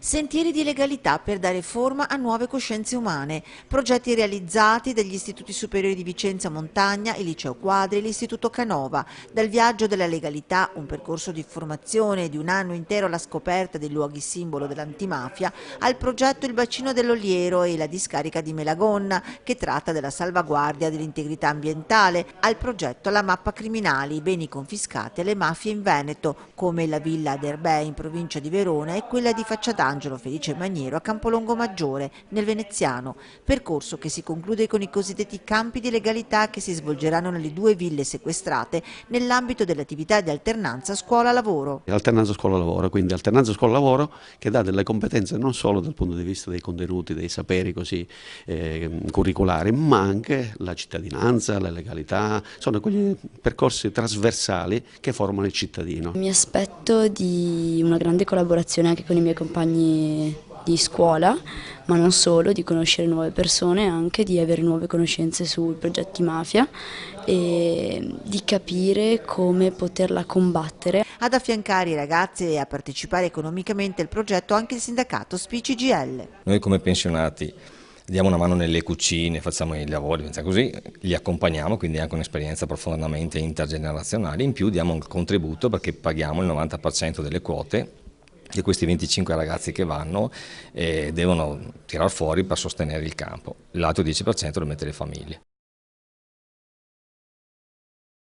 Sentieri di legalità per dare forma a nuove coscienze umane. Progetti realizzati dagli Istituti Superiori di Vicenza Montagna, il Liceo Quadri e l'Istituto Canova. Dal viaggio della legalità, un percorso di formazione di un anno intero alla scoperta dei luoghi simbolo dell'antimafia, al progetto Il Bacino dell'Oliero e la discarica di Melagonna, che tratta della salvaguardia dell'integrità ambientale, al progetto La Mappa Criminali, beni confiscati alle mafie in Veneto, come la Villa Aderbè in provincia di Verona e quella di Facciatangelo Felice Maniero a Campolongo Maggiore, nel Veneziano, percorso che si conclude con i cosiddetti campi di legalità che si svolgeranno nelle due ville sequestrate nell'ambito dell'attività di alternanza scuola-lavoro. Alternanza scuola-lavoro, quindi alternanza scuola-lavoro che dà delle competenze non solo dal punto di vista dei contenuti, dei saperi così curriculari, ma anche la cittadinanza, la legalità, sono quegli percorsi trasversali che formano il cittadino. Mi aspetto di una grande collaborazione anche con i miei compagni di scuola, ma non solo, di conoscere nuove persone, anche di avere nuove conoscenze sui progetti mafia e di capire come poterla combattere. Ad affiancare i ragazzi e a partecipare economicamente al progetto anche il sindacato SPI-CGIL. Noi come pensionati diamo una mano nelle cucine, facciamo i lavori, così li accompagniamo, quindi anche un'esperienza profondamente intergenerazionale. In più diamo un contributo perché paghiamo il 90% delle quote che questi 25 ragazzi che vanno devono tirar fuori per sostenere il campo. L'altro 10% lo mette le famiglie.